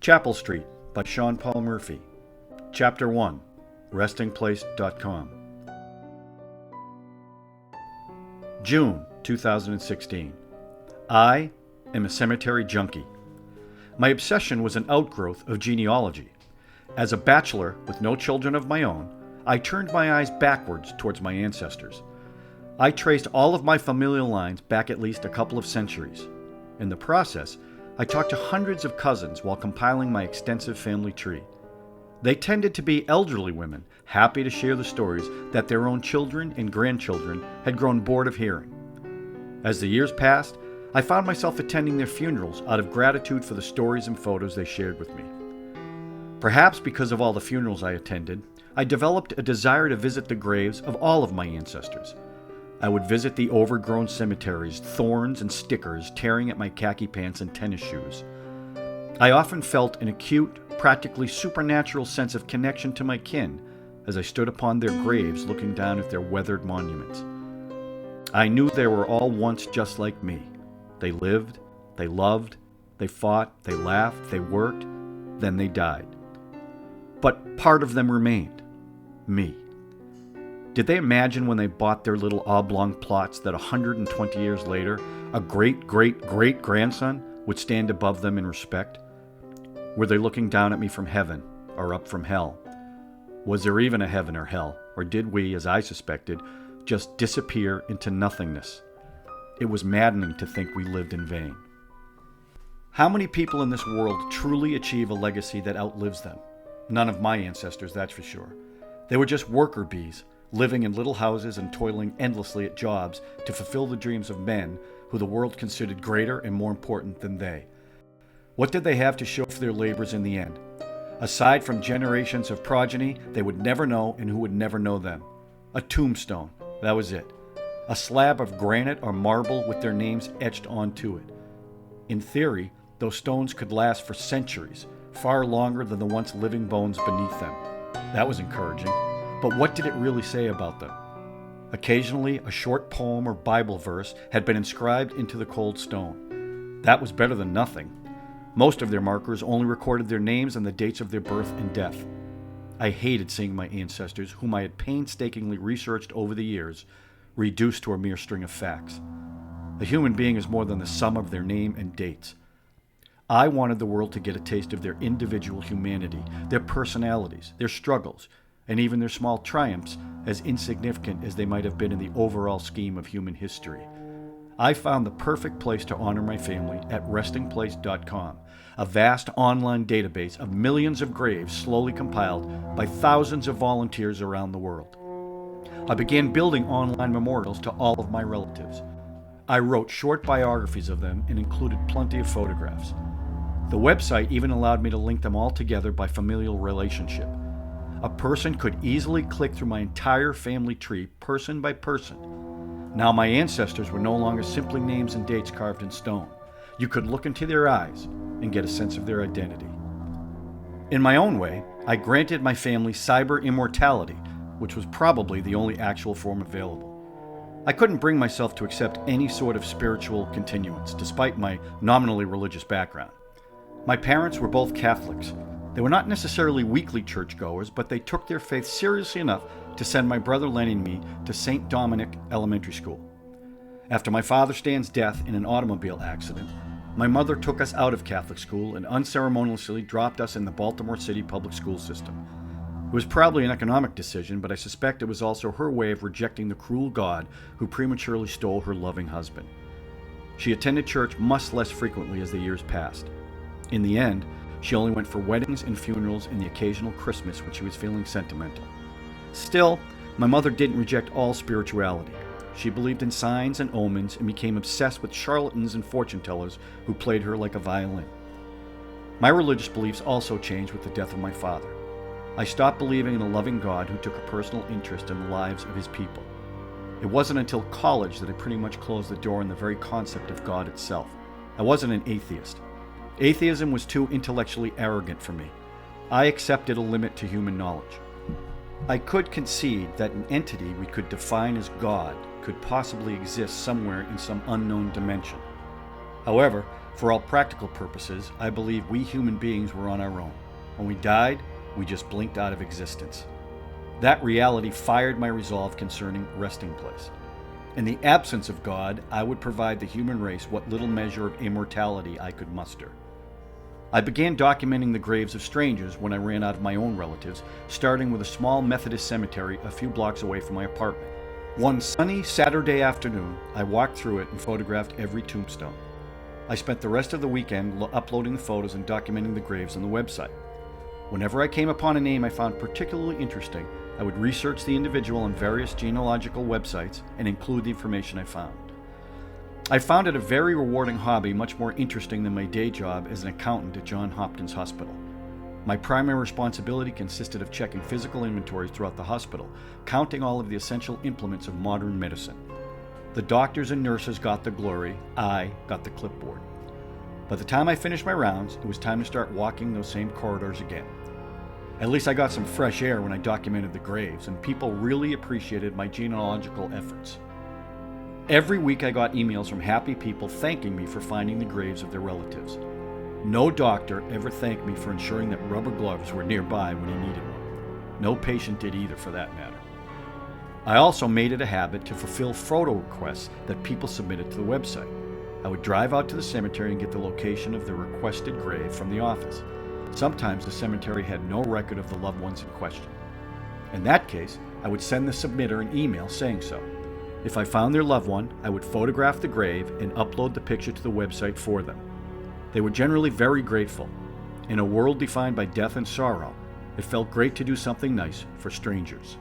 Chapel Street by Sean Paul Murphy. Chapter 1, restingplace.com. June 2016. I am a cemetery junkie. My obsession was an outgrowth of genealogy. As a bachelor with no children of my own, I turned my eyes backwards towards my ancestors. I traced all of my familial lines back at least a couple of centuries. In the process, I talked to hundreds of cousins while compiling my extensive family tree. They tended to be elderly women, happy to share the stories that their own children and grandchildren had grown bored of hearing. As the years passed, I found myself attending their funerals out of gratitude for the stories and photos they shared with me. Perhaps because of all the funerals I attended, I developed a desire to visit the graves of all of my ancestors. I would visit the overgrown cemeteries, thorns and stickers tearing at my khaki pants and tennis shoes. I often felt an acute, practically supernatural sense of connection to my kin as I stood upon their graves looking down at their weathered monuments. I knew they were all once just like me. They lived, they loved, they fought, they laughed, they worked, then they died. But part of them remained. Me. Did they imagine when they bought their little oblong plots that 120 years later, a great-great-great-grandson would stand above them in respect? Were they looking down at me from heaven or up from hell? Was there even a heaven or hell, or did we, as I suspected, just disappear into nothingness? It was maddening to think we lived in vain. How many people in this world truly achieve a legacy that outlives them? None of my ancestors, that's for sure. They were just worker bees, living in little houses and toiling endlessly at jobs to fulfill the dreams of men who the world considered greater and more important than they. What did they have to show for their labors in the end? Aside from generations of progeny they would never know and who would never know them. A tombstone, that was it. A slab of granite or marble with their names etched onto it. In theory, those stones could last for centuries, far longer than the once living bones beneath them. That was encouraging. But what did it really say about them? Occasionally, a short poem or Bible verse had been inscribed into the cold stone. That was better than nothing. Most of their markers only recorded their names and the dates of their birth and death. I hated seeing my ancestors, whom I had painstakingly researched over the years, reduced to a mere string of facts. A human being is more than the sum of their name and dates. I wanted the world to get a taste of their individual humanity, their personalities, their struggles, and even their small triumphs, as insignificant as they might have been in the overall scheme of human history. I found the perfect place to honor my family at restingplace.com, a vast online database of millions of graves slowly compiled by thousands of volunteers around the world. I began building online memorials to all of my relatives. I wrote short biographies of them and included plenty of photographs. The website even allowed me to link them all together by familial relationship. A person could easily click through my entire family tree, person by person. Now my ancestors were no longer simply names and dates carved in stone. You could look into their eyes and get a sense of their identity. In my own way, I granted my family cyber immortality, which was probably the only actual form available. I couldn't bring myself to accept any sort of spiritual continuance, despite my nominally religious background. My parents were both Catholics. They were not necessarily weekly churchgoers, but they took their faith seriously enough to send my brother Lenny and me to St. Dominic Elementary School. After my father Stan's death in an automobile accident, my mother took us out of Catholic school and unceremoniously dropped us in the Baltimore City public school system. It was probably an economic decision, but I suspect it was also her way of rejecting the cruel God who prematurely stole her loving husband. She attended church much less frequently as the years passed. In the end, she only went for weddings and funerals and the occasional Christmas when she was feeling sentimental. Still, my mother didn't reject all spirituality. She believed in signs and omens and became obsessed with charlatans and fortune tellers who played her like a violin. My religious beliefs also changed with the death of my father. I stopped believing in a loving God who took a personal interest in the lives of his people. It wasn't until college that I pretty much closed the door on the very concept of God itself. I wasn't an atheist. Atheism was too intellectually arrogant for me. I accepted a limit to human knowledge. I could concede that an entity we could define as God could possibly exist somewhere in some unknown dimension. However, For all practical purposes, I believe we human beings were on our own. When we died, we just blinked out of existence. That reality fired my resolve concerning resting place. In the absence of God, I would provide the human race what little measure of immortality I could muster. I began documenting the graves of strangers when I ran out of my own relatives, starting with a small Methodist cemetery a few blocks away from my apartment. One sunny Saturday afternoon, I walked through it and photographed every tombstone. I spent the rest of the weekend uploading the photos and documenting the graves on the website. Whenever I came upon a name I found particularly interesting, I would research the individual on various genealogical websites and include the information I found. I found it a very rewarding hobby, much more interesting than my day job as an accountant at Johns Hopkins Hospital. My primary responsibility consisted of checking physical inventories throughout the hospital, counting all of the essential implements of modern medicine. The doctors and nurses got the glory, I got the clipboard. By the time I finished my rounds, it was time to start walking those same corridors again. At least I got some fresh air when I documented the graves, and people really appreciated my genealogical efforts. Every week I got emails from happy people thanking me for finding the graves of their relatives. No doctor ever thanked me for ensuring that rubber gloves were nearby when he needed one. No patient did either, for that matter. I also made it a habit to fulfill photo requests that people submitted to the website. I would drive out to the cemetery and get the location of the requested grave from the office. Sometimes the cemetery had no record of the loved ones in question. In that case, I would send the submitter an email saying so. If I found their loved one, I would photograph the grave and upload the picture to the website for them. They were generally very grateful. In a world defined by death and sorrow, it felt great to do something nice for strangers.